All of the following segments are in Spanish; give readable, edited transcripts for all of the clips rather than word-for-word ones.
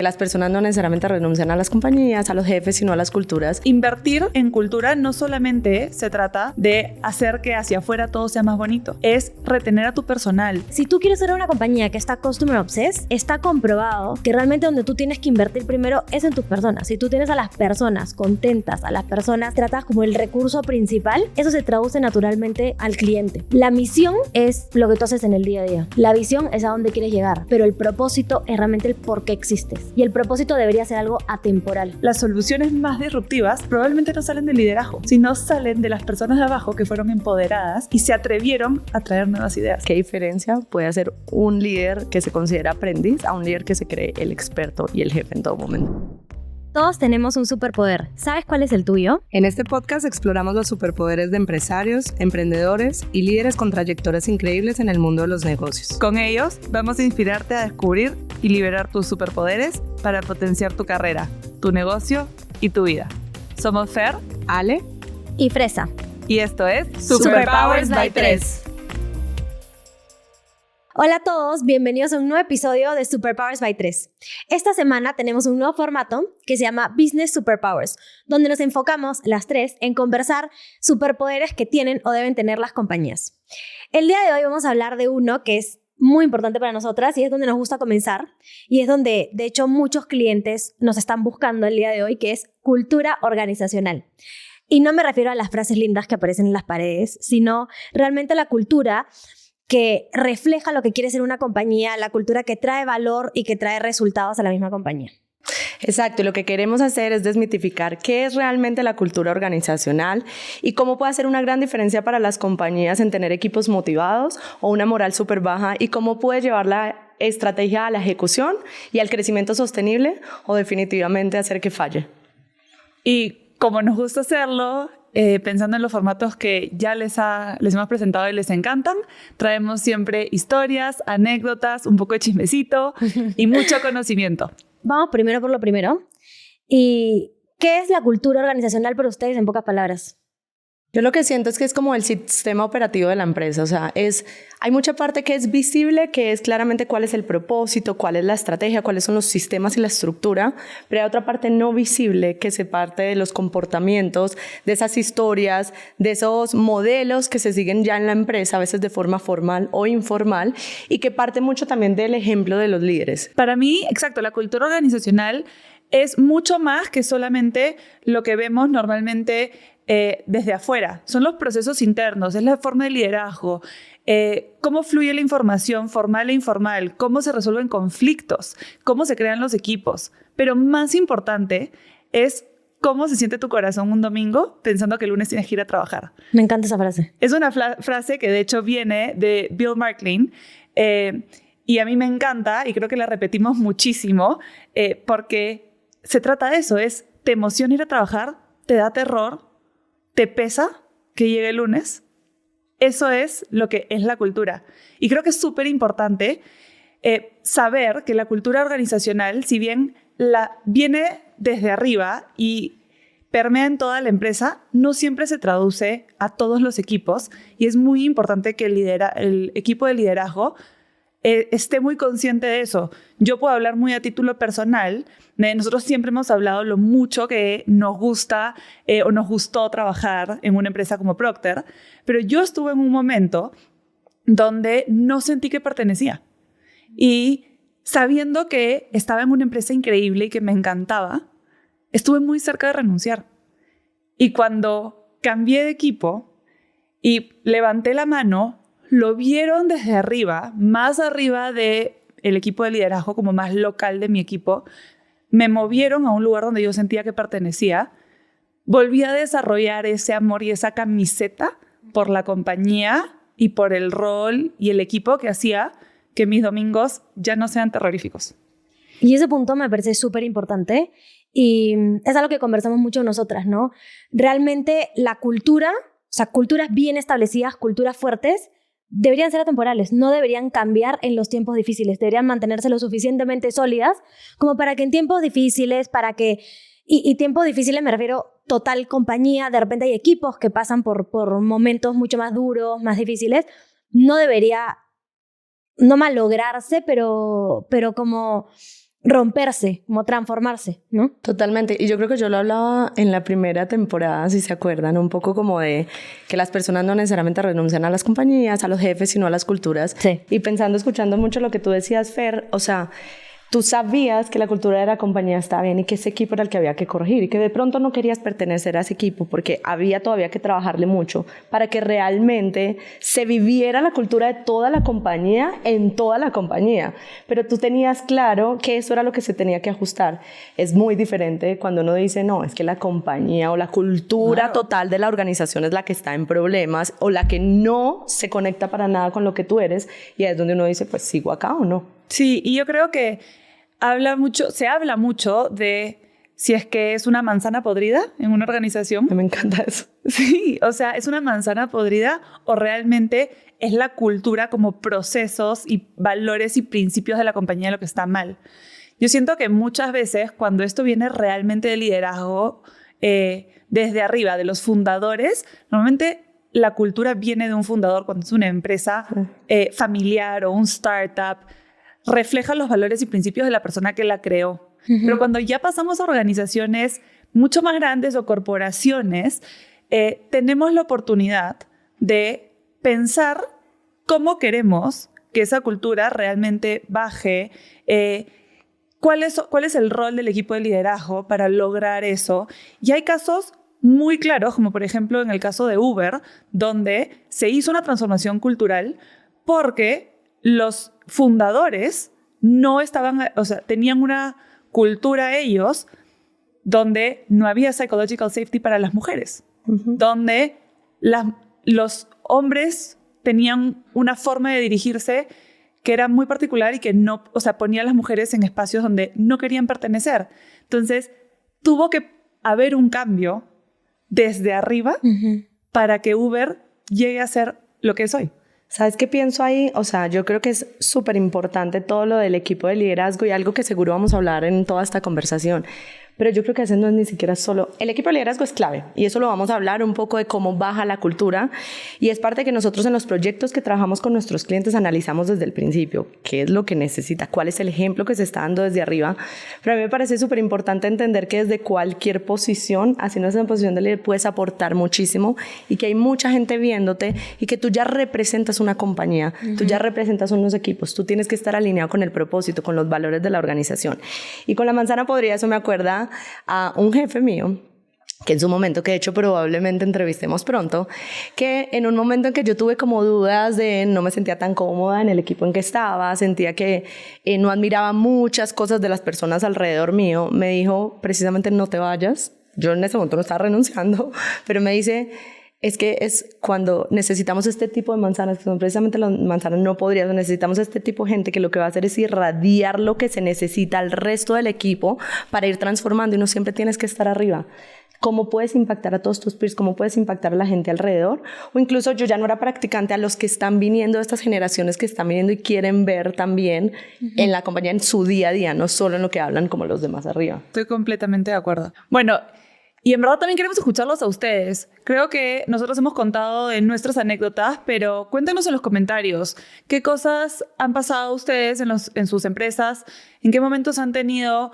Las personas no necesariamente renuncian a las compañías, a los jefes, sino a las culturas. Invertir en cultura no solamente se trata de hacer que hacia afuera todo sea más bonito, es retener a tu personal. Si tú quieres ser una compañía que está customer obsessed, está comprobado que realmente donde tú tienes que invertir primero es en tus personas. Si tú tienes a las personas contentas, a las personas tratas como el recurso principal, eso se traduce naturalmente al cliente. La misión es lo que tú haces en el día a día. La visión es a dónde quieres llegar, pero el propósito es realmente el por qué existes. Y el propósito debería ser algo atemporal. Las soluciones más disruptivas probablemente no salen del liderazgo, sino salen de las personas de abajo que fueron empoderadas y se atrevieron a traer nuevas ideas. ¿Qué diferencia puede hacer un líder que se considera aprendiz a un líder que se cree el experto y el jefe en todo momento? Todos tenemos un superpoder. ¿Sabes cuál es el tuyo? En este podcast exploramos los superpoderes de empresarios, emprendedores y líderes con trayectorias increíbles en el mundo de los negocios. Con ellos vamos a inspirarte a descubrir y liberar tus superpoderes para potenciar tu carrera, tu negocio y tu vida. Somos Fer, Ale y Fresa. Y esto es Superpowers by 3. Hola a todos, bienvenidos a un nuevo episodio de Superpowers by 3. Esta semana tenemos un nuevo formato que se llama Business Superpowers, donde nos enfocamos las tres en conversar superpoderes que tienen o deben tener las compañías. El día de hoy vamos a hablar de uno que es muy importante para nosotras y es donde nos gusta comenzar y es donde de hecho muchos clientes nos están buscando el día de hoy, que es cultura organizacional. Y no me refiero a las frases lindas que aparecen en las paredes, sino realmente a la cultura que refleja lo que quiere ser una compañía, la cultura que trae valor y que trae resultados a la misma compañía. Exacto, y lo que queremos hacer es desmitificar qué es realmente la cultura organizacional y cómo puede hacer una gran diferencia para las compañías en tener equipos motivados o una moral súper baja y cómo puede llevar la estrategia a la ejecución y al crecimiento sostenible o definitivamente hacer que falle. Y como nos gusta hacerlo, pensando en los formatos que ya les hemos presentado y les encantan, traemos siempre historias, anécdotas, un poco de chismecito y mucho conocimiento. Vamos primero por lo primero. ¿Y qué es la cultura organizacional para ustedes en pocas palabras? Yo lo que siento es que es como el sistema operativo de la empresa, o sea, hay mucha parte que es visible, que es claramente cuál es el propósito, cuál es la estrategia, cuáles son los sistemas y la estructura, pero hay otra parte no visible que se parte de los comportamientos, de esas historias, de esos modelos que se siguen ya en la empresa, a veces de forma formal o informal, y que parte mucho también del ejemplo de los líderes. Para mí, exacto, la cultura organizacional es mucho más que solamente lo que vemos normalmente desde afuera. Son los procesos internos, es la forma de liderazgo, cómo fluye la información formal e informal, cómo se resuelven conflictos, cómo se crean los equipos. Pero más importante es cómo se siente tu corazón un domingo pensando que el lunes tienes que ir a trabajar. Me encanta esa frase. Es una frase que de hecho viene de Bill Marklin y a mí me encanta y creo que la repetimos muchísimo porque se trata de eso, te emociona ir a trabajar, te da terror, te pesa que llegue el lunes. Eso es lo que es la cultura. Y creo que es súper importante saber que la cultura organizacional, si bien viene desde arriba y permea en toda la empresa, no siempre se traduce a todos los equipos. Y es muy importante que el equipo de liderazgo esté muy consciente de eso. Yo puedo hablar muy a título personal. Nosotros siempre hemos hablado lo mucho que nos gusta o nos gustó trabajar en una empresa como Procter, pero yo estuve en un momento donde no sentí que pertenecía. Y sabiendo que estaba en una empresa increíble y que me encantaba, estuve muy cerca de renunciar. Y cuando cambié de equipo y levanté la mano, lo vieron desde arriba, más arriba del equipo de liderazgo, como más local de mi equipo. Me movieron a un lugar donde yo sentía que pertenecía. Volví a desarrollar ese amor y esa camiseta por la compañía y por el rol y el equipo que hacía que mis domingos ya no sean terroríficos. Y ese punto me parece súper importante y es algo que conversamos mucho nosotras, ¿no? Realmente la cultura, o sea, culturas bien establecidas, culturas fuertes, deberían ser atemporales, no deberían cambiar en los tiempos difíciles, deberían mantenerse lo suficientemente sólidas como para que en tiempos difíciles, y tiempos difíciles me refiero total compañía, de repente hay equipos que pasan por momentos mucho más duros, más difíciles, no debería no malograrse, pero como romperse, como transformarse, ¿no? Totalmente. Y yo creo que yo lo hablaba en la primera temporada, si se acuerdan, un poco como de que las personas no necesariamente renuncian a las compañías, a los jefes, sino a las culturas. Sí. Y pensando, escuchando mucho lo que tú decías, Fer, o sea, tú sabías que la cultura de la compañía estaba bien y que ese equipo era el que había que corregir y que de pronto no querías pertenecer a ese equipo porque había todavía que trabajarle mucho para que realmente se viviera la cultura de toda la compañía en toda la compañía. Pero tú tenías claro que eso era lo que se tenía que ajustar. Es muy diferente cuando uno dice, no, es que la compañía o la cultura total de la organización es la que está en problemas o la que no se conecta para nada con lo que tú eres, y ahí es donde uno dice, pues, ¿sigo acá o no? Sí, y yo creo que se habla mucho de si es que es una manzana podrida en una organización. Me encanta eso. Sí, o sea, ¿es una manzana podrida o realmente es la cultura como procesos y valores y principios de la compañía lo que está mal? Yo siento que muchas veces cuando esto viene realmente de liderazgo desde arriba, de los fundadores, normalmente la cultura viene de un fundador cuando es una empresa familiar o un startup, refleja los valores y principios de la persona que la creó. Pero cuando ya pasamos a organizaciones mucho más grandes o corporaciones, tenemos la oportunidad de pensar cómo queremos que esa cultura realmente baje, cuál es el rol del equipo de liderazgo para lograr eso. Y hay casos muy claros, como por ejemplo en el caso de Uber, donde se hizo una transformación cultural porque los fundadores no estaban, o sea, tenían una cultura ellos donde no había psychological safety para las mujeres, donde los hombres tenían una forma de dirigirse que era muy particular y que no, o sea, ponía a las mujeres en espacios donde no querían pertenecer. Entonces, tuvo que haber un cambio desde arriba para que Uber llegue a ser lo que es hoy. ¿Sabes qué pienso ahí? O sea, yo creo que es súper importante todo lo del equipo de liderazgo y algo que seguro vamos a hablar en toda esta conversación. Pero yo creo que eso no es ni siquiera solo... El equipo de liderazgo es clave y eso lo vamos a hablar un poco de cómo baja la cultura, y es parte que nosotros en los proyectos que trabajamos con nuestros clientes analizamos desde el principio qué es lo que necesita, cuál es el ejemplo que se está dando desde arriba. Pero a mí me parece súper importante entender que desde cualquier posición, así no es en posición de líder, puedes aportar muchísimo y que hay mucha gente viéndote y que tú ya representas una compañía, tú ya representas unos equipos, tú tienes que estar alineado con el propósito, con los valores de la organización. Y con la manzana podrida, eso me acuerda a un jefe mío que en su momento, que de hecho probablemente entrevistemos pronto, que en un momento en que yo tuve como dudas de no me sentía tan cómoda en el equipo en que estaba, sentía que no admiraba muchas cosas de las personas alrededor mío, me dijo precisamente no te vayas. Yo en ese momento no estaba renunciando, pero me dice, es que es cuando necesitamos este tipo de manzanas, que son precisamente las manzanas no podridas, necesitamos este tipo de gente que lo que va a hacer es irradiar lo que se necesita al resto del equipo para ir transformando, y no siempre tienes que estar arriba. ¿Cómo puedes impactar a todos tus peers? ¿Cómo puedes impactar a la gente alrededor? O incluso yo ya no era practicante, a los que están viniendo, de estas generaciones que están viniendo y quieren ver también en la compañía, en su día a día, no solo en lo que hablan como los demás arriba. Estoy completamente de acuerdo. Bueno, y en verdad también queremos escucharlos a ustedes. Creo que nosotros hemos contado de nuestras anécdotas, pero cuéntenos en los comentarios qué cosas han pasado ustedes en sus empresas, en qué momentos han tenido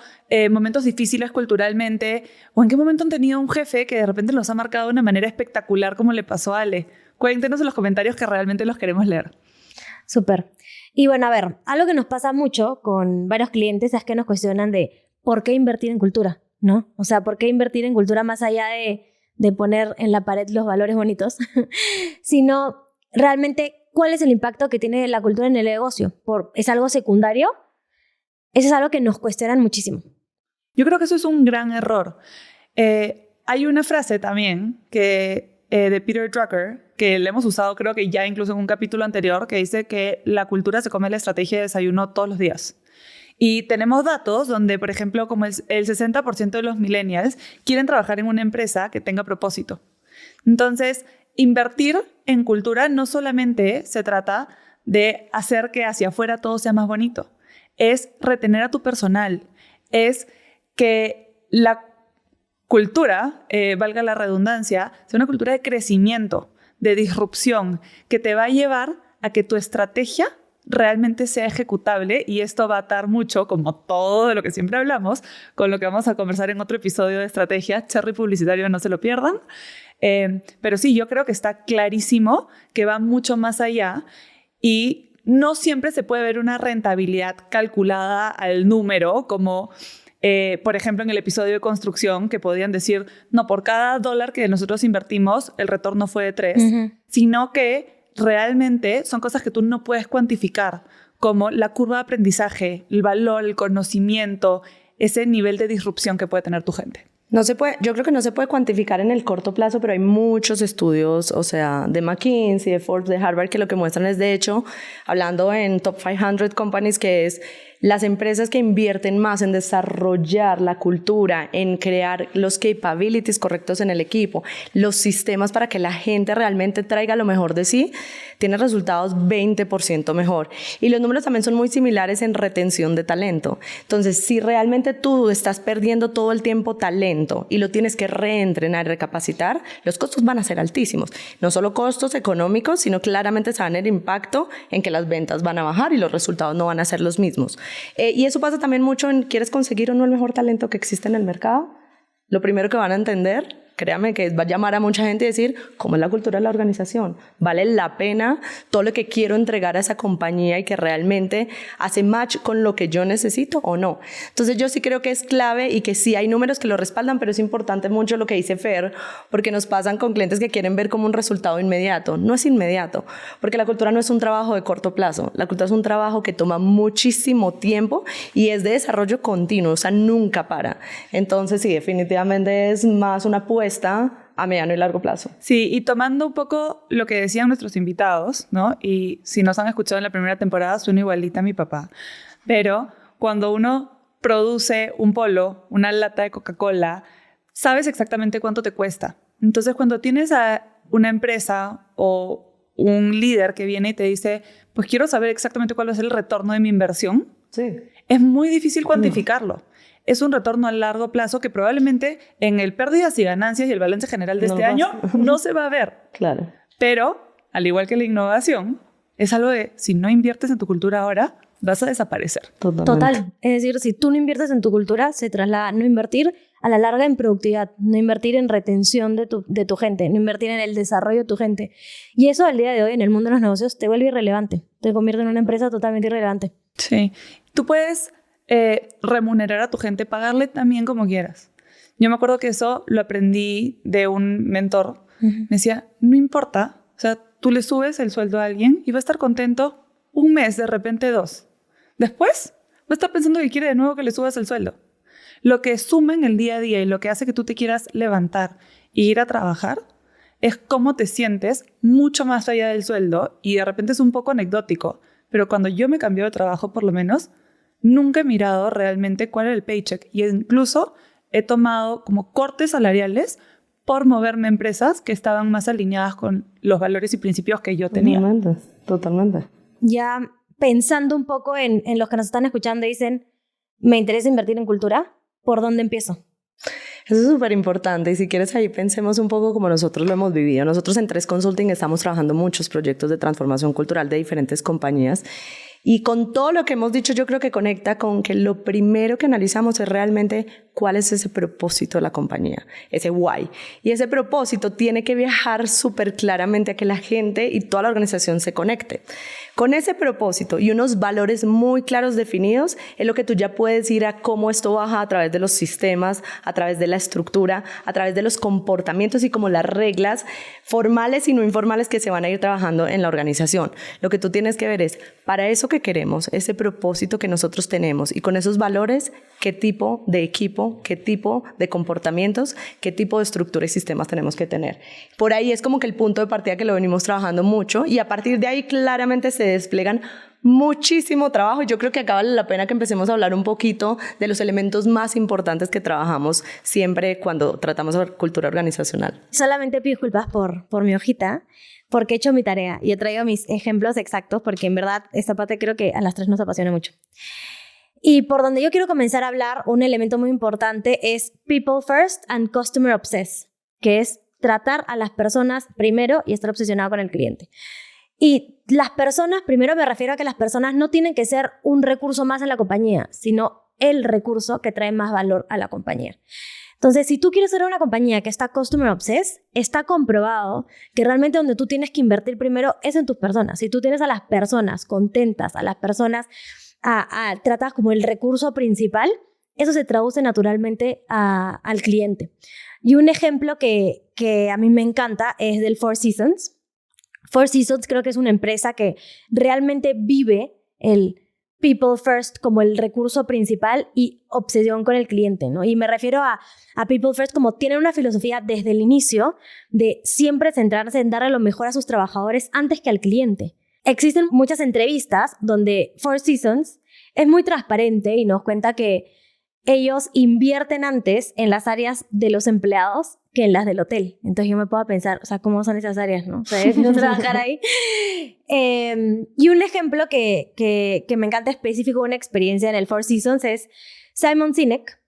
momentos difíciles culturalmente, o en qué momento han tenido un jefe que de repente los ha marcado de una manera espectacular como le pasó a Ale. Cuéntenos en los comentarios que realmente los queremos leer. Súper. Y bueno, a ver, algo que nos pasa mucho con varios clientes es que nos cuestionan de ¿por qué invertir en cultura? ¿No? O sea, ¿por qué invertir en cultura más allá de poner en la pared los valores bonitos? Sino realmente, ¿cuál es el impacto que tiene la cultura en el negocio? ¿Es algo secundario? Eso es algo que nos cuestionan muchísimo. Yo creo que eso es un gran error. Hay una frase también de Peter Drucker, que le hemos usado creo que ya incluso en un capítulo anterior, que dice que la cultura se come la estrategia de desayuno todos los días. Y tenemos datos donde, por ejemplo, como el 60% de los millennials quieren trabajar en una empresa que tenga propósito. Entonces, invertir en cultura no solamente se trata de hacer que hacia afuera todo sea más bonito, es retener a tu personal, es que la cultura, valga la redundancia, sea una cultura de crecimiento, de disrupción, que te va a llevar a que tu estrategia realmente sea ejecutable, y esto va a atar mucho, como todo de lo que siempre hablamos, con lo que vamos a conversar en otro episodio de estrategia. Cherry publicitario, no se lo pierdan. Pero sí, yo creo que está clarísimo que va mucho más allá y no siempre se puede ver una rentabilidad calculada al número, como por ejemplo en el episodio de construcción, que podían decir, no, por cada $1 que nosotros invertimos, el retorno fue de 3, sino que realmente son cosas que tú no puedes cuantificar, como la curva de aprendizaje, el valor, el conocimiento, ese nivel de disrupción que puede tener tu gente. No se puede, yo creo que no se puede cuantificar en el corto plazo, pero hay muchos estudios, o sea, de McKinsey, de Forbes, de Harvard, que lo que muestran es, de hecho, hablando en Top 500 Companies, que es las empresas que invierten más en desarrollar la cultura, en crear los capabilities correctos en el equipo, los sistemas para que la gente realmente traiga lo mejor de sí, tienen resultados 20% mejor. Y los números también son muy similares en retención de talento. Entonces, si realmente tú estás perdiendo todo el tiempo talento y lo tienes que reentrenar, recapacitar, los costos van a ser altísimos. No solo costos económicos, sino claramente se va a tener impacto en que las ventas van a bajar y los resultados no van a ser los mismos. Y eso pasa también mucho en, ¿quieres conseguir o no el mejor talento que existe en el mercado? Lo primero que van a entender, créame, que va a llamar a mucha gente y decir, ¿cómo es la cultura de la organización? ¿Vale la pena todo lo que quiero entregar a esa compañía y que realmente hace match con lo que yo necesito o no? Entonces yo sí creo que es clave y que sí hay números que lo respaldan, pero es importante mucho lo que dice Fer, porque nos pasan con clientes que quieren ver como un resultado inmediato. No es inmediato, porque la cultura no es un trabajo de corto plazo. La cultura es un trabajo que toma muchísimo tiempo y es de desarrollo continuo, o sea, nunca para. Entonces sí, definitivamente es más una apuesta a mediano y largo plazo. Sí, y tomando un poco lo que decían nuestros invitados, ¿no? Y si nos han escuchado en la primera temporada, suena igualita a mi papá. Pero cuando uno produce un polo, una lata de Coca-Cola, sabes exactamente cuánto te cuesta. Entonces, cuando tienes a una empresa o un líder que viene y te dice, pues quiero saber exactamente cuál va a ser el retorno de mi inversión, sí, es muy difícil cuantificarlo. Es un retorno a largo plazo que probablemente en el pérdidas y ganancias y el balance general de este año no se va a ver. Claro. Pero, al igual que la innovación, es algo de, si no inviertes en tu cultura ahora, vas a desaparecer. Totalmente. Total. Es decir, si tú no inviertes en tu cultura, se traslada a no invertir a la larga en productividad, no invertir en retención de tu gente, no invertir en el desarrollo de tu gente. Y eso al día de hoy en el mundo de los negocios te vuelve irrelevante, te convierte en una empresa totalmente irrelevante. Sí. Tú puedes remunerar a tu gente, pagarle también como quieras. Yo me acuerdo que eso lo aprendí de un mentor. Me decía, no importa, o sea, tú le subes el sueldo a alguien y va a estar contento un mes, de repente 2. Después va a estar pensando que quiere de nuevo que le subas el sueldo. Lo que suma en el día a día y lo que hace que tú te quieras levantar e ir a trabajar es cómo te sientes mucho más allá del sueldo, y de repente es un poco anecdótico, pero cuando yo me cambié de trabajo, por lo menos, nunca he mirado realmente cuál era el paycheck, y incluso he tomado como cortes salariales por moverme a empresas que estaban más alineadas con los valores y principios que yo tenía. Totalmente. Ya pensando un poco en los que nos están escuchando, dicen, me interesa invertir en cultura, ¿por dónde empiezo? Eso es súper importante, y si quieres ahí pensemos un poco como nosotros lo hemos vivido. Nosotros en 3 Consulting estamos trabajando muchos proyectos de transformación cultural de diferentes compañías, y con todo lo que hemos dicho yo creo que conecta con que lo primero que analizamos es realmente cuál es ese propósito de la compañía, ese why. Y ese propósito tiene que viajar súper claramente a que la gente y toda la organización se conecte. Con ese propósito y unos valores muy claros definidos es lo que tú ya puedes ir a cómo esto baja a través de los sistemas, a través de la estructura, a través de los comportamientos y como las reglas formales y no informales que se van a ir trabajando en la organización. Lo que tú tienes que ver es, para eso que queremos, ese propósito que nosotros tenemos y con esos valores, qué tipo de equipo, qué tipo de comportamientos, qué tipo de estructura y sistemas tenemos que tener. Por ahí es como que el punto de partida que lo venimos trabajando mucho, y a partir de ahí claramente se desplegan muchísimo trabajo. Yo creo que acá vale la pena que empecemos a hablar un poquito de los elementos más importantes que trabajamos siempre cuando tratamos de cultura organizacional. Solamente pido disculpas por mi hojita, porque he hecho mi tarea y he traído mis ejemplos exactos, porque en verdad esta parte creo que a las 3 nos apasiona mucho. Y por donde yo quiero comenzar a hablar, un elemento muy importante es People First and Customer Obsessed, que es tratar a las personas primero y estar obsesionado con el cliente. Y las personas, primero me refiero a que las personas no tienen que ser un recurso más en la compañía, sino el recurso que trae más valor a la compañía. Entonces, si tú quieres ser una compañía que está customer obsessed, está comprobado que realmente donde tú tienes que invertir primero es en tus personas. Si tú tienes a las personas contentas, a las personas tratas como el recurso principal, eso se traduce naturalmente al cliente. Y un ejemplo que a mí me encanta es del Four Seasons. Four Seasons creo que es una empresa que realmente vive el people first como el recurso principal y obsesión con el cliente, ¿no? Y me refiero a people first como tienen una filosofía desde el inicio de siempre centrarse en darle lo mejor a sus trabajadores antes que al cliente. Existen muchas entrevistas donde Four Seasons es muy transparente y nos cuenta que ellos invierten antes en las áreas de los empleados que en las del hotel. Entonces yo me puedo pensar, o sea, ¿cómo son esas áreas, no? O sea, no trabajar ahí. Y un ejemplo que me encanta específico, una experiencia en el Four Seasons es Simon Sinek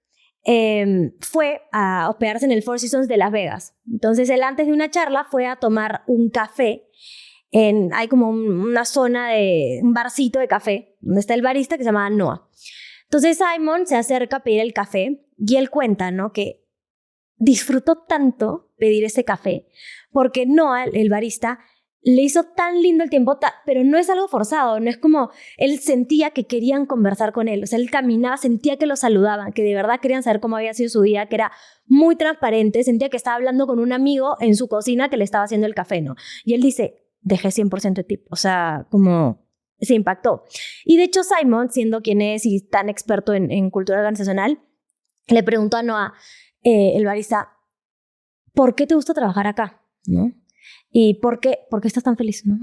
fue a hospedarse en el Four Seasons de Las Vegas. Entonces él antes de una charla fue a tomar un café. Hay como una zona de un barcito de café donde está el barista que se llama Noah. Entonces Simon se acerca a pedir el café y él cuenta, ¿no?, que disfrutó tanto pedir ese café porque Noah, el barista, le hizo tan lindo el tiempo, pero no es algo forzado, no es como él sentía que querían conversar con él, o sea, él caminaba, sentía que lo saludaban, que de verdad querían saber cómo había sido su día, que era muy transparente, sentía que estaba hablando con un amigo en su cocina que le estaba haciendo el café, ¿no? Y él dice, dejé 100% de tip, o sea, como se impactó. Y de hecho Simon, siendo quien es y tan experto en cultura organizacional, le preguntó a Noah, el barista, ¿por qué te gusta trabajar acá? ¿No? ¿Y por qué estás tan feliz? ¿No?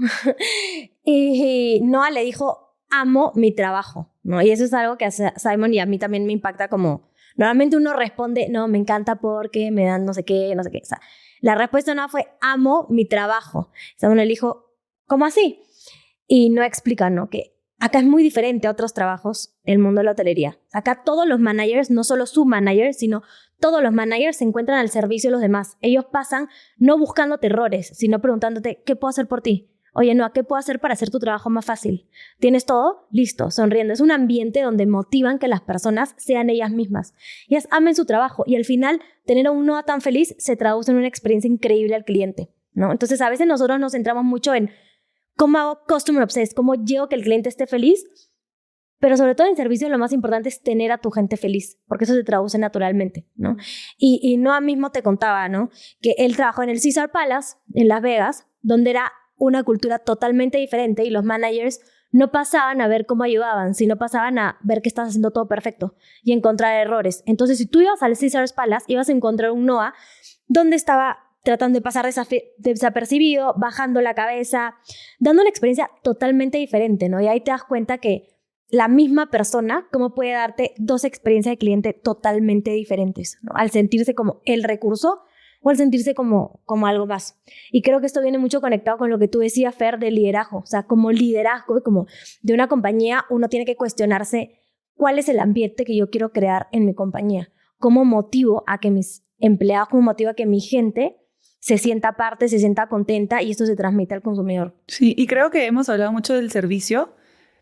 Y Noah le dijo, amo mi trabajo, ¿no? Y eso es algo que a Simon y a mí también me impacta como, normalmente uno responde, no, me encanta porque me dan no sé qué. O sea, la respuesta de Noah fue, amo mi trabajo. Simon le dijo, ¿cómo así? Y no explica, ¿no?, que acá es muy diferente a otros trabajos en el mundo de la hotelería. Acá todos los managers, no solo su manager, sino todos los managers se encuentran al servicio de los demás. Ellos pasan no buscándote errores, sino preguntándote, ¿qué puedo hacer por ti? Oye, no, ¿qué puedo hacer para hacer tu trabajo más fácil? ¿Tienes todo? Listo, sonriendo. Es un ambiente donde motivan que las personas sean ellas mismas. Ellas amen su trabajo y al final tener a un Noah tan feliz se traduce en una experiencia increíble al cliente, ¿no? Entonces a veces nosotros nos centramos mucho en cómo hago customer obsessed, cómo llego que el cliente esté feliz, pero sobre todo en servicio lo más importante es tener a tu gente feliz, porque eso se traduce naturalmente, ¿no? Y Noah mismo te contaba, ¿no?, que él trabajó en el Caesars Palace en Las Vegas, donde era una cultura totalmente diferente y los managers no pasaban a ver cómo ayudaban, sino pasaban a ver que estás haciendo todo perfecto y encontrar errores. Entonces, si tú ibas al Caesars Palace, ibas a encontrar un Noah donde estaba tratando de pasar desapercibido, bajando la cabeza, dando una experiencia totalmente diferente, ¿no? Y ahí te das cuenta que la misma persona, cómo puede darte dos experiencias de cliente totalmente diferentes, ¿no?, al sentirse como el recurso o al sentirse como algo más. Y creo que esto viene mucho conectado con lo que tú decías, Fer, del liderazgo. O sea, como liderazgo, como de una compañía, uno tiene que cuestionarse cuál es el ambiente que yo quiero crear en mi compañía. ¿Cómo motivo a que mis empleados, cómo motivo a que mi gente se sienta parte, se sienta contenta y esto se transmite al consumidor? Sí, y creo que hemos hablado mucho del servicio,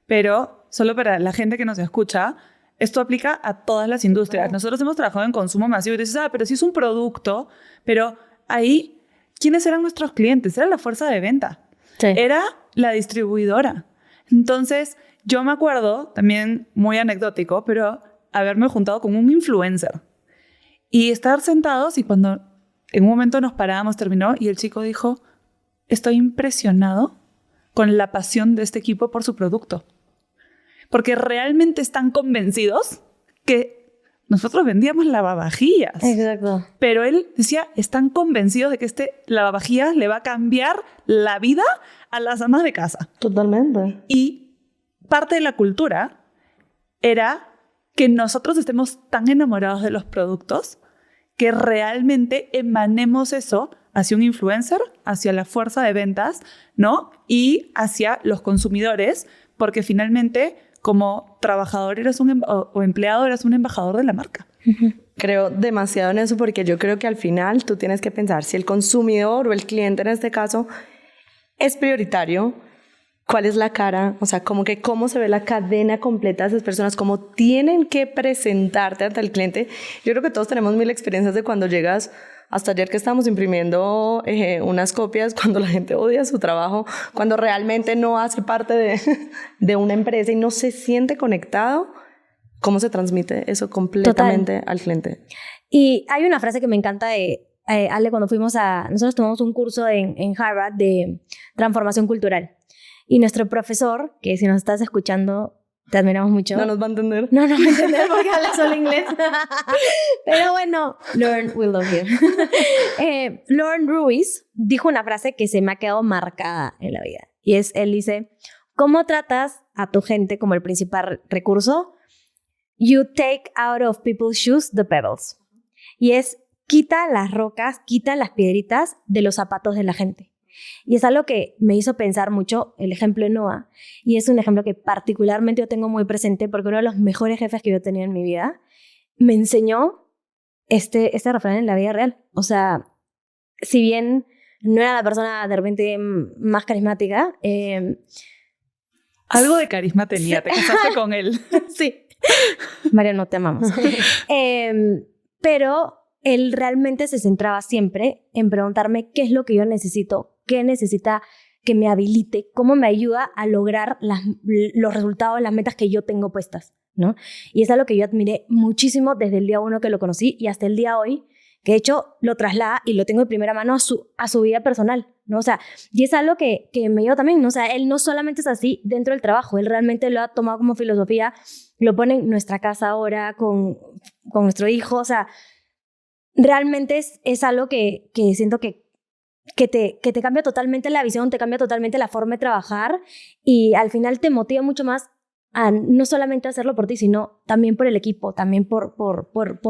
pero solo para la gente que nos escucha, esto aplica a todas las industrias. Nosotros hemos trabajado en consumo masivo y dices, pero sí es un producto, pero ahí, ¿quiénes eran nuestros clientes? Era la fuerza de venta. Sí. Era la distribuidora. Entonces, yo me acuerdo, también muy anecdótico, pero haberme juntado con un influencer y estar sentados y cuando en un momento nos parábamos, terminó y el chico dijo, estoy impresionado con la pasión de este equipo por su producto. Porque realmente están convencidos que nosotros vendíamos lavavajillas. Exacto. Pero él decía, están convencidos de que este lavavajillas le va a cambiar la vida a las amas de casa. Totalmente. Y parte de la cultura era que nosotros estemos tan enamorados de los productos que realmente emanemos eso hacia un influencer, hacia la fuerza de ventas, ¿no? Y hacia los consumidores, porque finalmente como trabajador o empleado eres un embajador de la marca. Creo demasiado en eso porque yo creo que al final tú tienes que pensar si el consumidor o el cliente en este caso es prioritario cuál es la cara, o sea, como que cómo se ve la cadena completa de esas personas, cómo tienen que presentarte ante el cliente. Yo creo que todos tenemos mil experiencias de cuando llegas. Hasta ayer que estábamos imprimiendo unas copias, cuando la gente odia su trabajo, cuando realmente no hace parte de una empresa y no se siente conectado, ¿cómo se transmite eso completamente al cliente? Y hay una frase que me encanta de Ale, cuando nosotros tomamos un curso en Harvard de transformación cultural. Y nuestro profesor, que si nos estás escuchando, te admiramos mucho. No nos va a entender. No nos va a entender porque habla solo inglés. Pero bueno, Lauren, we love you. Lauren Ruiz dijo una frase que se me ha quedado marcada en la vida. Y él dice, ¿cómo tratas a tu gente como el principal recurso? You take out of people's shoes the pebbles. Y es, quita las rocas, quita las piedritas de los zapatos de la gente. Y es algo que me hizo pensar mucho el ejemplo de Noah. Y es un ejemplo que particularmente yo tengo muy presente porque uno de los mejores jefes que yo tenía en mi vida me enseñó este refrán en la vida real. O sea, si bien no era la persona de repente más carismática... algo de carisma tenía, te casaste con él. Sí. Mariano, te amamos. Pero él realmente se centraba siempre en preguntarme qué es lo que yo necesito, qué necesita que me habilite, cómo me ayuda a lograr los resultados, las metas que yo tengo puestas, ¿no? Y es algo que yo admiré muchísimo desde el día 1 que lo conocí y hasta el día hoy, que de hecho lo traslada y lo tengo de primera mano a su vida personal, ¿no? O sea, y es algo que me llevo también, ¿no? O sea, él no solamente es así dentro del trabajo, él realmente lo ha tomado como filosofía, lo pone en nuestra casa ahora con nuestro hijo, o sea, realmente es algo que siento que te cambia totalmente la visión, te cambia totalmente la forma de trabajar y al final te motiva mucho más a no solamente hacerlo por ti, sino también por el equipo, también por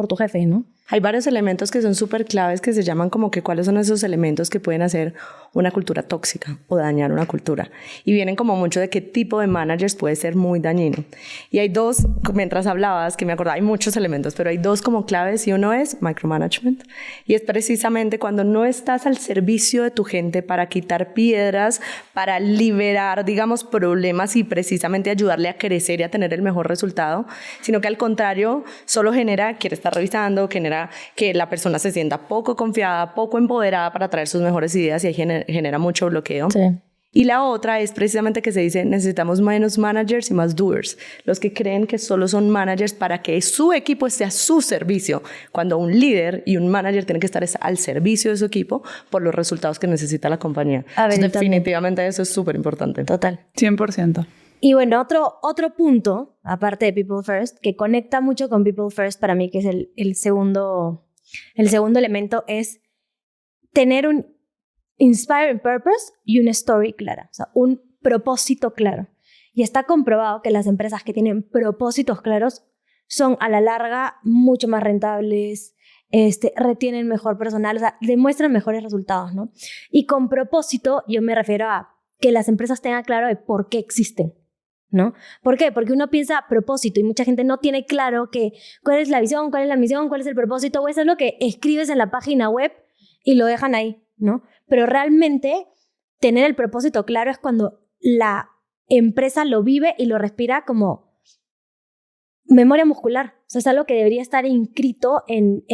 tu jefe, ¿no? Hay varios elementos que son súper claves que se llaman como que cuáles son esos elementos que pueden hacer una cultura tóxica o dañar una cultura. Y vienen como mucho de qué tipo de managers puede ser muy dañino. Y hay dos, mientras hablabas, que me acordaba, hay muchos elementos, pero hay dos como claves y uno es micromanagement. Y es precisamente cuando no estás al servicio de tu gente para quitar piedras, para liberar, digamos, problemas y precisamente ayudarle a crecer y a tener el mejor resultado, sino que al contrario, solo quiere estar revisando, genera que la persona se sienta poco confiada, poco empoderada para traer sus mejores ideas y ahí genera mucho bloqueo. Sí. Y la otra es precisamente que se dice necesitamos menos managers y más doers, los que creen que solo son managers para que su equipo esté a su servicio, cuando un líder y un manager tienen que estar al servicio de su equipo por los resultados que necesita la compañía. Definitivamente eso es súper importante. Total. 100%. Y bueno, otro punto, aparte de People First, que conecta mucho con People First para mí, que es el segundo elemento, es tener un inspiring purpose y una story clara, o sea, un propósito claro. Y está comprobado que las empresas que tienen propósitos claros son a la larga mucho más rentables, retienen mejor personal, o sea, demuestran mejores resultados, ¿no? Y con propósito yo me refiero a que las empresas tengan claro de por qué existen, ¿no? ¿Por qué? Porque uno piensa a propósito y mucha gente no tiene claro cuál es la visión, cuál es la misión, cuál es el propósito, o eso es lo que escribes en la página web y lo dejan ahí, ¿no? Pero realmente tener el propósito claro es cuando la empresa lo vive y lo respira como memoria muscular. O sea, es algo que debería estar inscrito en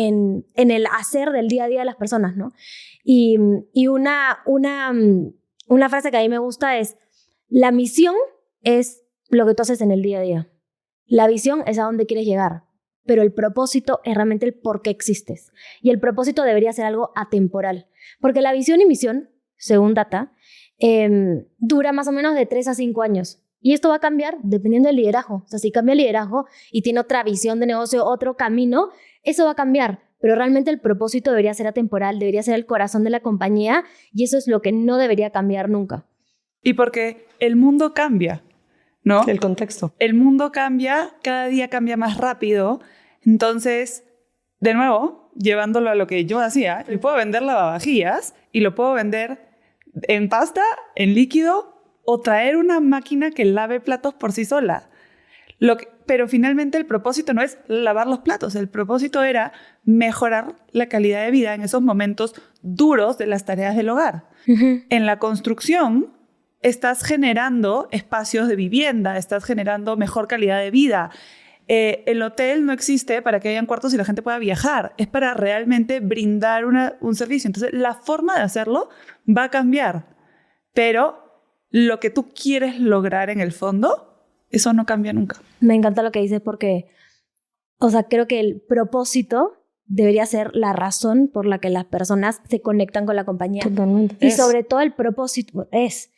el hacer del día a día de las personas, ¿no? Y una frase que a mí me gusta es: la misión es lo que tú haces en el día a día. La visión es a dónde quieres llegar, pero el propósito es realmente el por qué existes. Y el propósito debería ser algo atemporal, porque la visión y misión, según Data, dura más o menos de 3 a 5 años. Y esto va a cambiar dependiendo del liderazgo. O sea, si cambia el liderazgo y tiene otra visión de negocio, otro camino, eso va a cambiar. Pero realmente el propósito debería ser atemporal, debería ser el corazón de la compañía, y eso es lo que no debería cambiar nunca. Y porque el mundo cambia, ¿no? El contexto. El mundo cambia, cada día cambia más rápido. Entonces, de nuevo, llevándolo a lo que yo hacía, yo puedo vender lavavajillas y lo puedo vender en pasta, en líquido, o traer una máquina que lave platos por sí sola. Pero finalmente el propósito no es lavar los platos, el propósito era mejorar la calidad de vida en esos momentos duros de las tareas del hogar. Uh-huh. En la construcción, estás generando espacios de vivienda, estás generando mejor calidad de vida. El hotel no existe para que hayan cuartos y la gente pueda viajar, es para realmente brindar un servicio. Entonces, la forma de hacerlo va a cambiar, pero lo que tú quieres lograr en el fondo, eso no cambia nunca. Me encanta lo que dices porque, o sea, creo que el propósito debería ser la razón por la que las personas se conectan con la compañía. Totalmente. Y sobre todo el propósito es.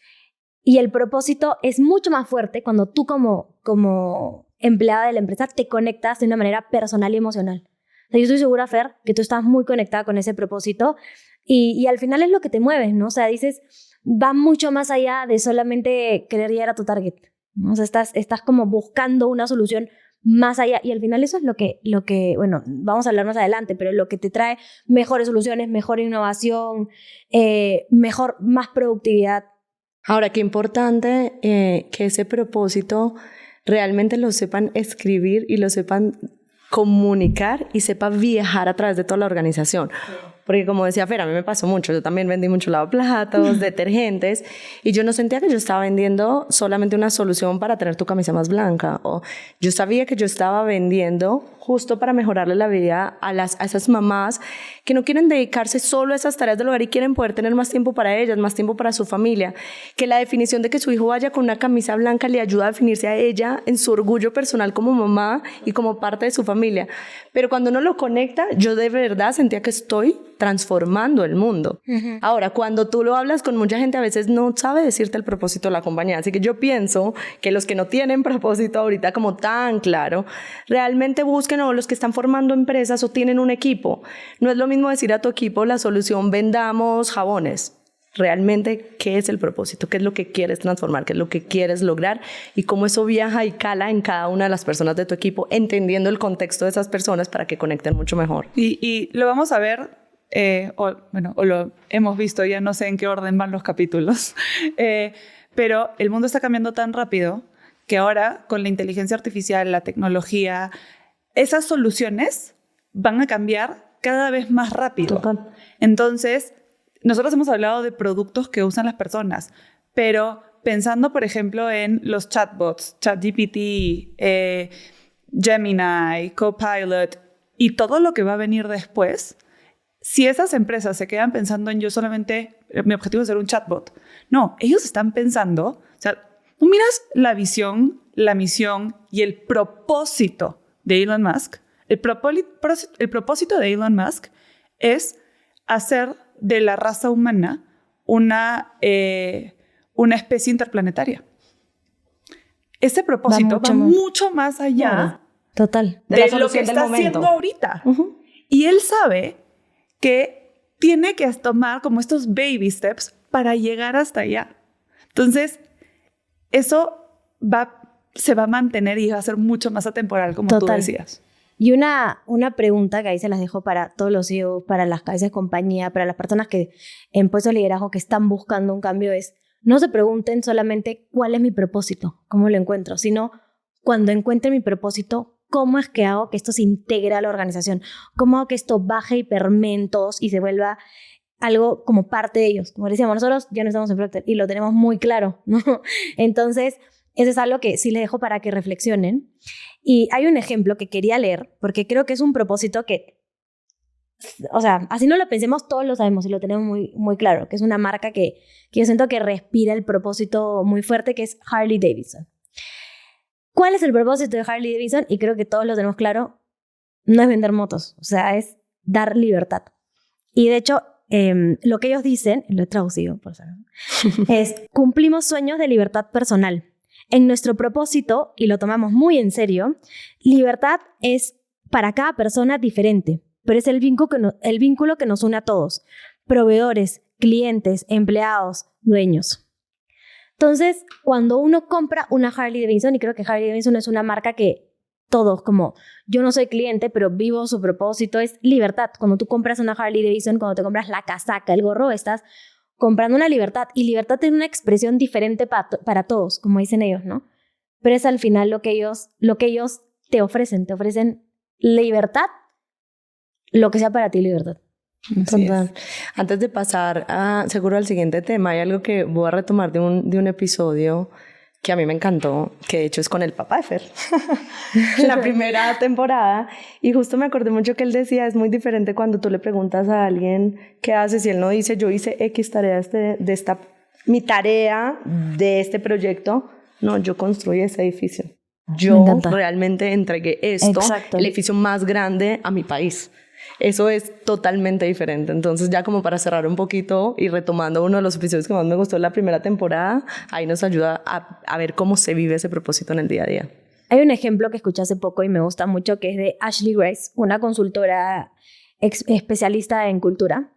Y el propósito es mucho más fuerte cuando tú como empleada de la empresa te conectas de una manera personal y emocional. O sea, yo estoy segura, Fer, que tú estás muy conectada con ese propósito y al final es lo que te mueve, ¿no? O sea, dices, va mucho más allá de solamente querer llegar a tu target, ¿no? O sea, estás como buscando una solución más allá y al final eso es lo que, bueno, vamos a hablar más adelante, pero lo que te trae mejores soluciones, mejor innovación, más productividad. Ahora, qué importante que ese propósito realmente lo sepan escribir y lo sepan comunicar y sepan viajar a través de toda la organización. Sí. Porque como decía Fer, a mí me pasó mucho, yo también vendí mucho lavaplatos, detergentes, y yo no sentía que yo estaba vendiendo solamente una solución para tener tu camisa más blanca, o yo sabía que yo estaba vendiendo justo para mejorarle la vida a esas mamás que no quieren dedicarse solo a esas tareas del hogar y quieren poder tener más tiempo para ellas, más tiempo para su familia, que la definición de que su hijo vaya con una camisa blanca le ayuda a definirse a ella en su orgullo personal como mamá y como parte de su familia. Pero cuando uno lo conecta, yo de verdad sentía que estoy transformando el mundo. Uh-huh. Ahora, cuando tú lo hablas con mucha gente, a veces no sabe decirte el propósito de la compañía. Así que yo pienso que los que no tienen propósito ahorita como tan claro, realmente busquen, o los que están formando empresas o tienen un equipo. No es lo mismo decir a tu equipo la solución, vendamos jabones. Realmente, ¿qué es el propósito? ¿Qué es lo que quieres transformar? ¿Qué es lo que quieres lograr? Y cómo eso viaja y cala en cada una de las personas de tu equipo, entendiendo el contexto de esas personas para que conecten mucho mejor. Y lo vamos a ver, o lo hemos visto, ya no sé en qué orden van los capítulos, pero el mundo está cambiando tan rápido que ahora con la inteligencia artificial, la tecnología, esas soluciones van a cambiar cada vez más rápido. Total. Entonces, nosotros hemos hablado de productos que usan las personas, pero pensando, por ejemplo, en los chatbots, ChatGPT, Gemini, Copilot y todo lo que va a venir después, si esas empresas se quedan pensando en yo solamente, mi objetivo es ser un chatbot, no, ellos están pensando, o sea, tú miras la visión, la misión y el propósito de Elon Musk. El propósito de Elon Musk es hacer de la raza humana una especie interplanetaria. Ese propósito va mucho más allá total de lo que está haciendo ahorita. Uh-huh. Y él sabe que tiene que tomar como estos baby steps para llegar hasta allá. Entonces, eso se va a mantener y va a ser mucho más atemporal, como tú decías. Y una pregunta que ahí se las dejo para todos los CEOs, para las cabezas de compañía, para las personas que en puestos de liderazgo que están buscando un cambio es, no se pregunten solamente cuál es mi propósito, cómo lo encuentro, sino cuando encuentre mi propósito, cómo es que hago que esto se integre a la organización, cómo hago que esto baje y permee en todos y se vuelva algo como parte de ellos. Como decíamos, nosotros ya no estamos en Procter y lo tenemos muy claro, ¿no? Entonces, eso es algo que sí les dejo para que reflexionen. Y hay un ejemplo que quería leer, porque creo que es un propósito que, o sea, así no lo pensemos, todos lo sabemos y lo tenemos muy, muy claro, que es una marca que yo siento que respira el propósito muy fuerte, que es Harley Davidson. ¿Cuál es el propósito de Harley Davidson? Y creo que todos lo tenemos claro, no es vender motos, o sea, es dar libertad. Y de hecho, lo que ellos dicen, lo he traducido, por favor, es cumplimos sueños de libertad personal. En nuestro propósito, y lo tomamos muy en serio, libertad es para cada persona diferente, pero es el vínculo que nos une a todos, proveedores, clientes, empleados, dueños. Entonces, cuando uno compra una Harley Davidson, y creo que Harley Davidson es una marca que todos, como yo no soy cliente, pero vivo su propósito, es libertad. Cuando tú compras una Harley Davidson, cuando te compras la casaca, el gorro, estás comprando una libertad, y libertad tiene una expresión diferente para todos, como dicen ellos, ¿no? Pero es al final lo que ellos te ofrecen libertad, lo que sea para ti libertad. Así Total. Antes de pasar seguro al siguiente tema, hay algo que voy a retomar de un episodio que a mí me encantó, que de hecho es con el papá de Fer, la primera temporada, y justo me acordé mucho que él decía, es muy diferente cuando tú le preguntas a alguien qué haces y él no dice, yo hice X tarea mi tarea de este proyecto, no, yo construí ese edificio. Yo realmente entregué esto, Exacto. el edificio más grande a mi país. Eso es totalmente diferente. Entonces, ya como para cerrar un poquito y retomando uno de los episodios que más me gustó de la primera temporada, ahí nos ayuda a ver cómo se vive ese propósito en el día a día. Hay un ejemplo que escuché hace poco y me gusta mucho, que es de Ashley Grace, una consultora especialista en cultura.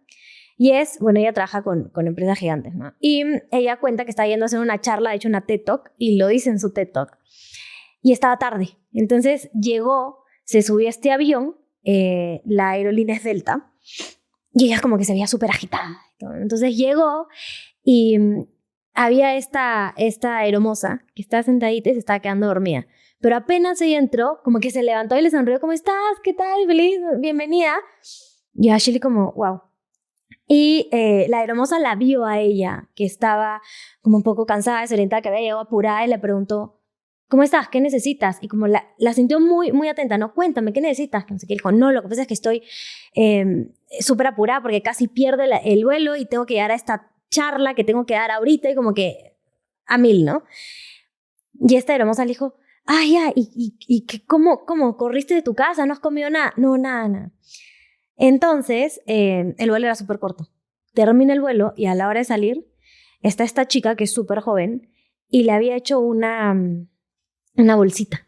Y ella trabaja con empresas gigantes, ¿no? Y ella cuenta que está yendo a hacer una charla, de hecho una TED Talk, y lo dice en su TED Talk. Y estaba tarde. Entonces se subió a este avión, la aerolínea es Delta, y ella como que se veía súper agitada. Entonces llegó y había esta aeromoza que estaba sentadita y se estaba quedando dormida. Pero apenas ella entró, como que se levantó y le sonrió, ¿cómo estás? ¿Qué tal? Feliz, bienvenida. Y Ashley como, wow. Y la aeromoza la vio a ella, que estaba como un poco cansada, desorientada, que había llegado apurada, y le preguntó, ¿cómo estás? ¿Qué necesitas? Y como la sintió muy, muy atenta, no, cuéntame, ¿qué necesitas? Que no sé qué. Dijo, no, lo que pasa es que estoy súper apurada porque casi pierde el vuelo y tengo que llegar a esta charla que tengo que dar ahorita, y como que a 1000, ¿no? Y esta hermosa le dijo, ya, ¿y cómo corriste de tu casa? ¿No has comido nada? No, nada. Entonces, el vuelo era súper corto. Termina el vuelo y a la hora de salir está esta chica que es súper joven y le había hecho una bolsita,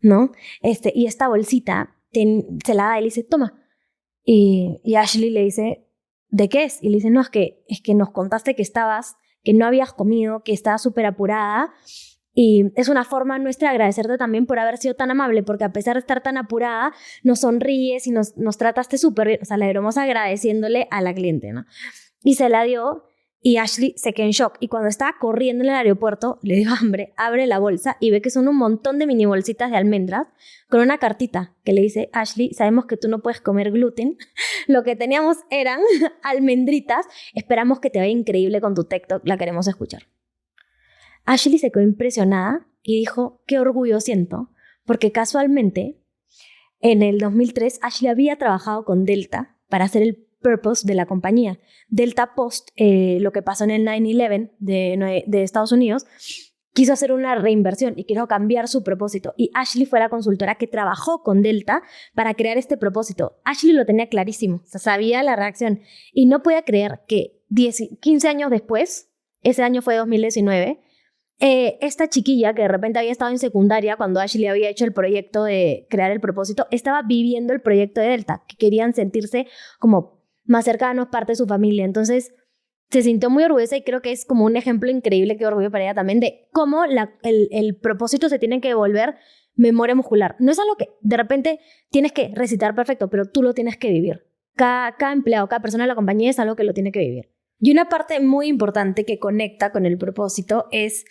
¿no? Y esta bolsita se la da y le dice, toma. Y Ashley le dice, ¿de qué es? Y le dice, no, es que nos contaste que no habías comido, que estabas súper apurada, y es una forma nuestra de agradecerte también por haber sido tan amable, porque a pesar de estar tan apurada, nos sonríes y nos trataste súper bien. O sea, la hermosa agradeciéndole a la cliente, ¿no? Y se la dio. Y Ashley se quedó en shock. Y cuando estaba corriendo en el aeropuerto, le dio hambre, abre la bolsa y ve que son un montón de mini bolsitas de almendras con una cartita que le dice, Ashley, sabemos que tú no puedes comer gluten. Lo que teníamos eran almendritas. Esperamos que te vaya increíble con tu TikTok. La queremos escuchar. Ashley se quedó impresionada y dijo, qué orgullo siento, porque casualmente en el 2003 Ashley había trabajado con Delta para hacer el purpose de la compañía. Delta Post, lo que pasó en el 9/11 de Estados Unidos, quiso hacer una reinversión y quiso cambiar su propósito. Y Ashley fue la consultora que trabajó con Delta para crear este propósito. Ashley lo tenía clarísimo, o sea, sabía la reacción y no podía creer que 15 años después, ese año fue 2019, esta chiquilla que de repente había estado en secundaria cuando Ashley había hecho el proyecto de crear el propósito, estaba viviendo el proyecto de Delta, que querían sentirse como más cercanos, parte de su familia. Entonces se sintió muy orgullosa y creo que es como un ejemplo increíble, que orgullo para ella también, de cómo el propósito se tiene que volver memoria muscular. No es algo que de repente tienes que recitar perfecto, pero tú lo tienes que vivir. Cada empleado, cada persona de la compañía es algo que lo tiene que vivir. Y una parte muy importante que conecta con el propósito es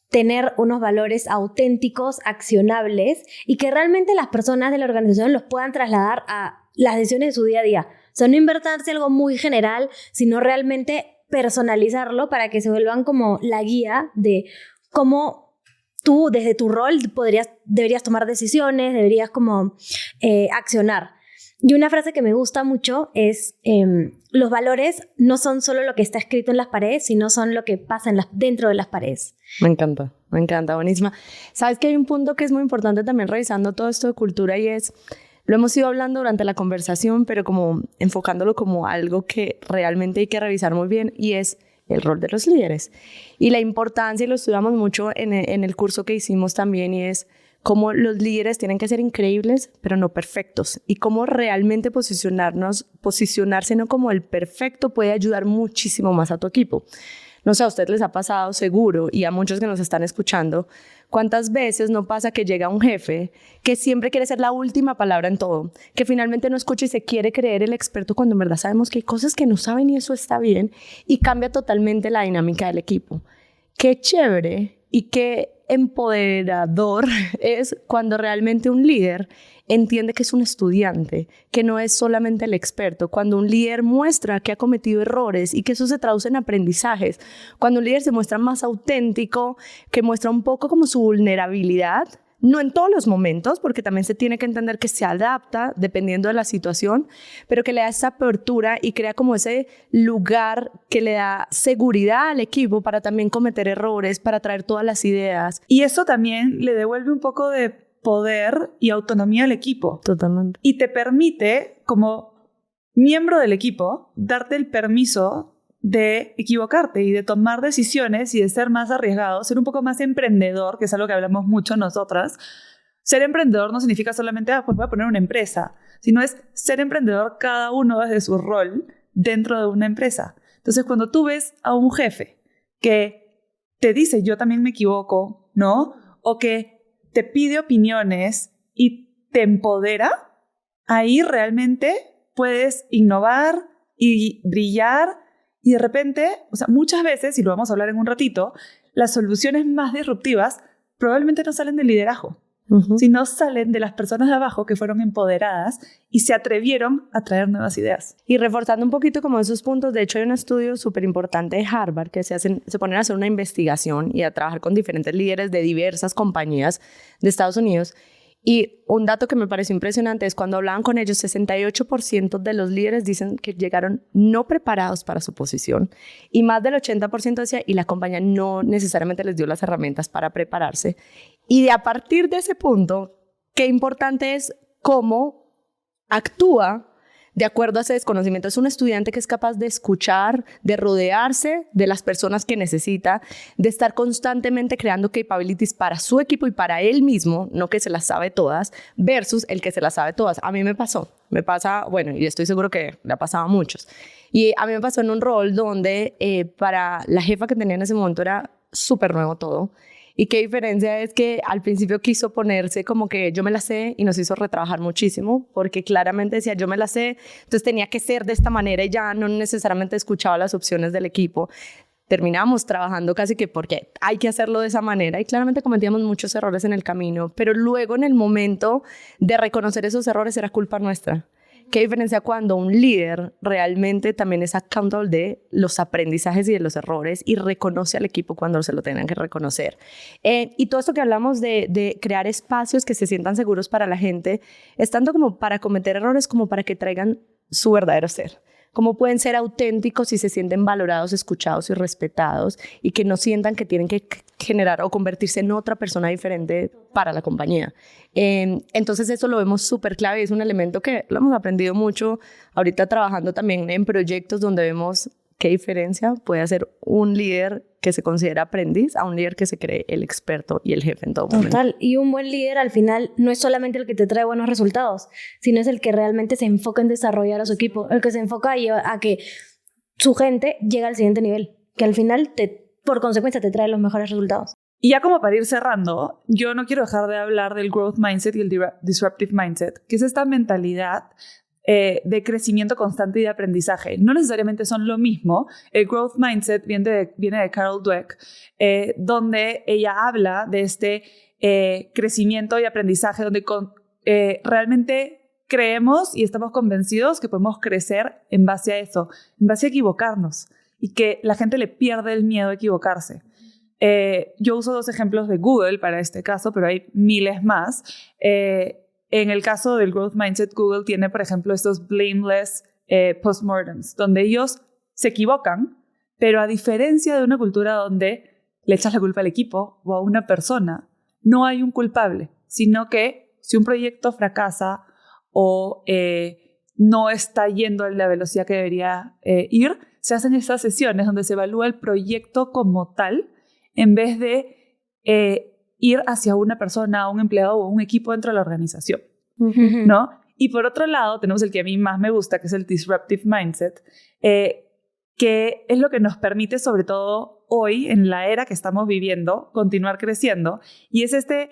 tener unos valores auténticos, accionables, y que realmente las personas de la organización los puedan trasladar a las decisiones de su día a día. O sea, no inventarse algo muy general, sino realmente personalizarlo para que se vuelvan como la guía de cómo tú, desde tu rol, deberías tomar decisiones, deberías como accionar. Y una frase que me gusta mucho es, los valores no son solo lo que está escrito en las paredes, sino son lo que pasa dentro de las paredes. Me encanta, buenísima. Sabes que hay un punto que es muy importante también revisando todo esto de cultura, y es, lo hemos ido hablando durante la conversación, pero como enfocándolo como algo que realmente hay que revisar muy bien, y es el rol de los líderes. Y la importancia, y lo estudiamos mucho en el curso que hicimos también, y es cómo los líderes tienen que ser increíbles, pero no perfectos. Y cómo realmente posicionarse no como el perfecto puede ayudar muchísimo más a tu equipo. No sé, a ustedes les ha pasado seguro, y a muchos que nos están escuchando, ¿cuántas veces no pasa que llega un jefe que siempre quiere ser la última palabra en todo, que finalmente no escucha y se quiere creer el experto cuando en verdad sabemos que hay cosas que no saben y eso está bien, y cambia totalmente la dinámica del equipo? Qué chévere y qué empoderador es cuando realmente un líder entiende que es un estudiante, que no es solamente el experto. Cuando un líder muestra que ha cometido errores y que eso se traduce en aprendizajes. Cuando un líder se muestra más auténtico, que muestra un poco como su vulnerabilidad. No en todos los momentos, porque también se tiene que entender que se adapta dependiendo de la situación, pero que le da esa apertura y crea como ese lugar que le da seguridad al equipo para también cometer errores, para traer todas las ideas. Y eso también le devuelve un poco de poder y autonomía al equipo. Totalmente. Y te permite, como miembro del equipo, darte el permiso de equivocarte y de tomar decisiones y de ser más arriesgado, ser un poco más emprendedor, que es algo que hablamos mucho nosotras. Ser emprendedor no significa solamente, pues voy a poner una empresa, sino es ser emprendedor cada uno desde su rol dentro de una empresa. Entonces, cuando tú ves a un jefe que te dice, yo también me equivoco, ¿no? O que te pide opiniones y te empodera, ahí realmente puedes innovar y brillar. Y de repente, o sea, muchas veces, y lo vamos a hablar en un ratito, las soluciones más disruptivas probablemente no salen del liderazgo, sino salen de las personas de abajo que fueron empoderadas y se atrevieron a traer nuevas ideas. Y reforzando un poquito como esos puntos, de hecho hay un estudio súper importante de Harvard que se ponen a hacer una investigación y a trabajar con diferentes líderes de diversas compañías de Estados Unidos. Y un dato que me pareció impresionante es cuando hablaban con ellos, 68% de los líderes dicen que llegaron no preparados para su posición y más del 80% decía, y la compañía no necesariamente les dio las herramientas para prepararse. Y a partir de ese punto, qué importante es cómo actúa de acuerdo a ese desconocimiento. Es un estudiante que es capaz de escuchar, de rodearse de las personas que necesita, de estar constantemente creando capabilities para su equipo y para él mismo, no que se las sabe todas, versus el que se las sabe todas. A mí me pasa, bueno, y estoy seguro que le ha pasado a muchos. Y a mí me pasó en un rol donde para la jefa que tenía en ese momento era súper nuevo todo. Y qué diferencia es que al principio quiso ponerse como que yo me la sé y nos hizo retrabajar muchísimo porque claramente decía yo me la sé, entonces tenía que ser de esta manera y ya no necesariamente escuchaba las opciones del equipo. Terminamos trabajando casi que porque hay que hacerlo de esa manera y claramente cometíamos muchos errores en el camino, pero luego en el momento de reconocer esos errores era culpa nuestra. ¿Qué diferencia cuando un líder realmente también es accountable de los aprendizajes y de los errores y reconoce al equipo cuando se lo tengan que reconocer? Y todo esto que hablamos de crear espacios que se sientan seguros para la gente, es tanto como para cometer errores como para que traigan su verdadero ser. Cómo pueden ser auténticos y se sienten valorados, escuchados y respetados y que no sientan que tienen que generar o convertirse en otra persona diferente para la compañía. Entonces eso lo vemos súper clave y es un elemento que lo hemos aprendido mucho ahorita trabajando también en proyectos donde vemos qué diferencia puede hacer un líder que se considera aprendiz a un líder que se cree el experto y el jefe en todo momento. Total, y un buen líder al final no es solamente el que te trae buenos resultados, sino es el que realmente se enfoca en desarrollar a su equipo, el que se enfoca a que su gente llegue al siguiente nivel, que al final por consecuencia te trae los mejores resultados. Y ya como para ir cerrando, yo no quiero dejar de hablar del growth mindset y el disruptive mindset, que es esta mentalidad de crecimiento constante y de aprendizaje. No necesariamente son lo mismo. El growth mindset viene de Carol Dweck, donde ella habla de este crecimiento y aprendizaje, donde realmente creemos y estamos convencidos que podemos crecer en base a eso, en base a equivocarnos y que la gente le pierde el miedo a equivocarse. Yo uso 2 ejemplos de Google para este caso, pero hay miles más. En el caso del growth mindset, Google tiene, por ejemplo, estos blameless postmortems, donde ellos se equivocan, pero a diferencia de una cultura donde le echas la culpa al equipo o a una persona, no hay un culpable, sino que si un proyecto fracasa o no está yendo a la velocidad que debería ir, se hacen estas sesiones donde se evalúa el proyecto como tal en vez de ir hacia una persona, un empleado o un equipo dentro de la organización, ¿no? Y por otro lado, tenemos el que a mí más me gusta, que es el disruptive mindset, que es lo que nos permite, sobre todo hoy, en la era que estamos viviendo, continuar creciendo. Y es este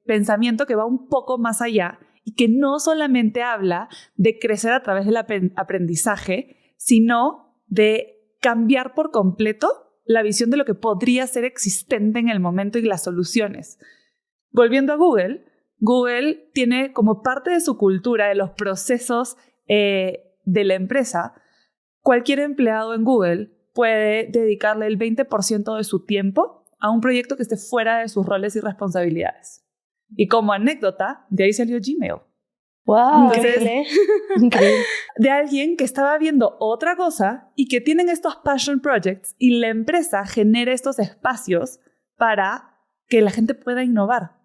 pensamiento que va un poco más allá y que no solamente habla de crecer a través del aprendizaje, sino de cambiar por completo la visión de lo que podría ser existente en el momento y las soluciones. Volviendo a Google, Google tiene como parte de su cultura, de los procesos de la empresa, cualquier empleado en Google puede dedicarle el 20% de su tiempo a un proyecto que esté fuera de sus roles y responsabilidades. Y como anécdota, de ahí salió Gmail. ¡Wow! Increíble. Increíble. De alguien que estaba viendo otra cosa y que tienen estos passion projects y la empresa genera estos espacios para que la gente pueda innovar.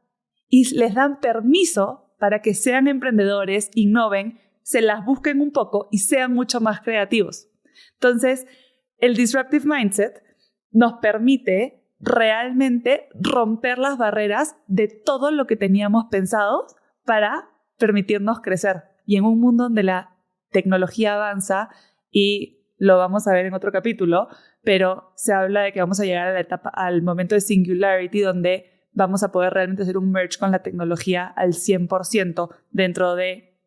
Y les dan permiso para que sean emprendedores, innoven, se las busquen un poco y sean mucho más creativos. Entonces, el Disruptive Mindset nos permite realmente romper las barreras de todo lo que teníamos pensado para permitirnos crecer. Y en un mundo donde la tecnología avanza, y lo vamos a ver en otro capítulo, pero se habla de que vamos a llegar a la etapa, al momento de singularity, donde vamos a poder realmente hacer un merge con la tecnología al 100% dentro de,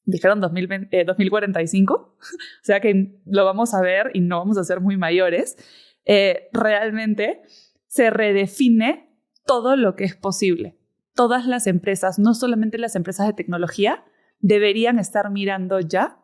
dijeron 2045, o sea que lo vamos a ver y no vamos a ser muy mayores. Realmente se redefine todo lo que es posible. Todas las empresas, no solamente las empresas de tecnología, deberían estar mirando ya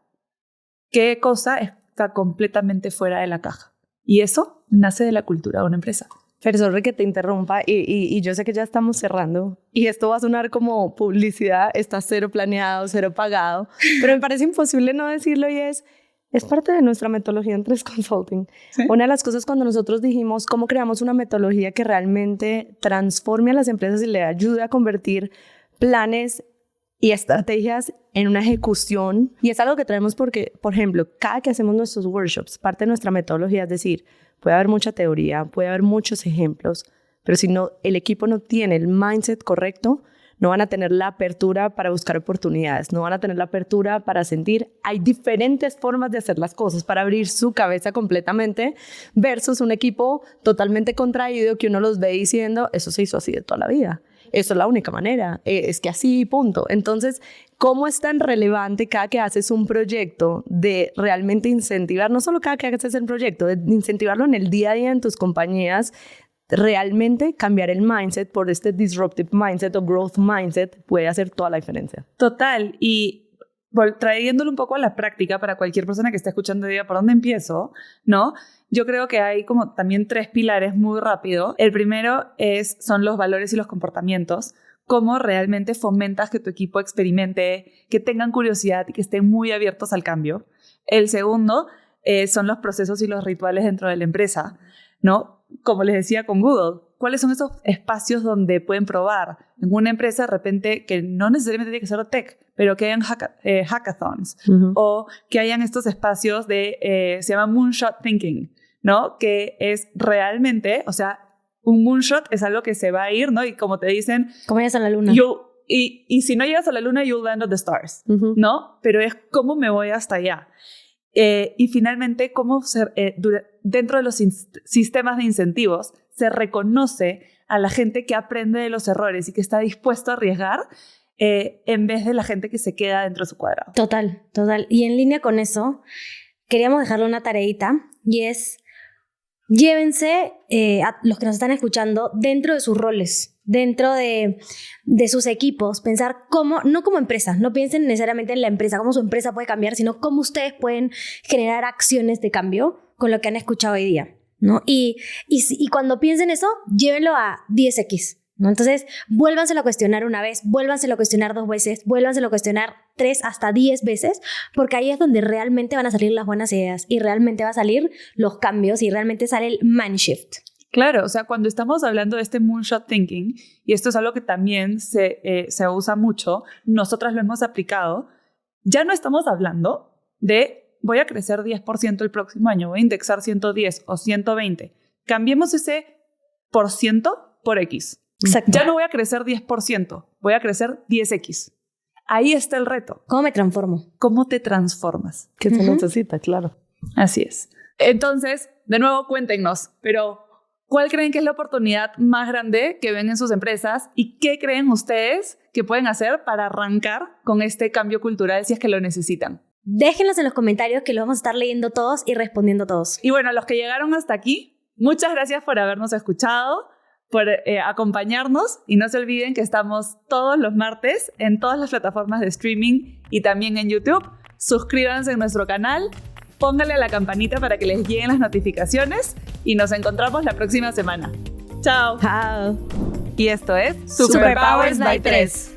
qué cosa está completamente fuera de la caja. Y eso nace de la cultura de una empresa. Fer, sorry que te interrumpa y yo sé que ya estamos cerrando y esto va a sonar como publicidad, está cero planeado, cero pagado, pero me parece imposible no decirlo y es parte de nuestra metodología en 3 Consulting. ¿Sí? Una de las cosas cuando nosotros dijimos cómo creamos una metodología que realmente transforme a las empresas y le ayude a convertir planes y estrategias en una ejecución, y es algo que traemos porque, por ejemplo, cada que hacemos nuestros workshops, parte de nuestra metodología es decir, puede haber mucha teoría, puede haber muchos ejemplos, pero si no, el equipo no tiene el mindset correcto, no van a tener la apertura para buscar oportunidades, no van a tener la apertura para sentir. Hay diferentes formas de hacer las cosas para abrir su cabeza completamente versus un equipo totalmente contraído que uno los ve diciendo, eso se hizo así de toda la vida. Eso es la única manera, es que así, punto. Entonces, ¿cómo es tan relevante cada que haces un proyecto de realmente incentivar, no solo cada que haces un proyecto, de incentivarlo en el día a día en tus compañías, realmente cambiar el mindset por este disruptive mindset o growth mindset puede hacer toda la diferencia? Total, y trayéndolo un poco a la práctica para cualquier persona que esté escuchando y diga, ¿por dónde empiezo? ¿No? Yo creo que hay como también 3 pilares muy rápido. El primero son los valores y los comportamientos. Cómo realmente fomentas que tu equipo experimente, que tengan curiosidad y que estén muy abiertos al cambio. El segundo son los procesos y los rituales dentro de la empresa, ¿no? Como les decía con Google, ¿cuáles son esos espacios donde pueden probar? En una empresa de repente que no necesariamente tiene que ser tech, pero que hayan hackathons o que hayan estos espacios de, se llama moonshot thinking, ¿no? Que es realmente, o sea, un moonshot es algo que se va a ir, ¿no? Y como te dicen... ¿Cómo llegas a la luna? Y si no llegas a la luna, you'll land on the stars, ¿no? Pero es cómo me voy hasta allá. Y finalmente, cómo dentro de los sistemas de incentivos se reconoce a la gente que aprende de los errores y que está dispuesto a arriesgar en vez de la gente que se queda dentro de su cuadrado. Total, total. Y en línea con eso, queríamos dejarle una tareita y es llévense a los que nos están escuchando dentro de sus roles, dentro de sus equipos, pensar cómo, no como empresas, no piensen necesariamente en la empresa, cómo su empresa puede cambiar, sino cómo ustedes pueden generar acciones de cambio con lo que han escuchado hoy día, ¿no? Y cuando piensen eso, llévenlo a 10x, ¿no? Entonces, vuélvanselo a cuestionar una vez, vuélvanselo a cuestionar 2 veces, vuélvanselo a cuestionar 3 hasta 10 veces, porque ahí es donde realmente van a salir las buenas ideas y realmente van a salir los cambios y realmente sale el mind shift. Claro, o sea, cuando estamos hablando de este moonshot thinking, y esto es algo que también se usa mucho, nosotras lo hemos aplicado, ya no estamos hablando de voy a crecer 10% el próximo año, voy a indexar 110 o 120. Cambiemos ese por ciento por X. Exacto. Ya no voy a crecer 10%, voy a crecer 10X. Ahí está el reto. ¿Cómo me transformo? ¿Cómo te transformas? Que se necesita, claro. Así es. Entonces, de nuevo, cuéntenos, pero ¿cuál creen que es la oportunidad más grande que ven en sus empresas y qué creen ustedes que pueden hacer para arrancar con este cambio cultural si es que lo necesitan? Déjenlos en los comentarios que los vamos a estar leyendo todos y respondiendo todos. Y bueno, a los que llegaron hasta aquí, Muchas gracias por habernos escuchado, por acompañarnos, y no se olviden que estamos todos los martes en todas las plataformas de streaming y también en YouTube. Suscríbanse a nuestro canal, pónganle a la campanita para que les lleguen las notificaciones y nos encontramos la próxima semana. ¡Chao! Chao. Y esto es Superpowers by 3.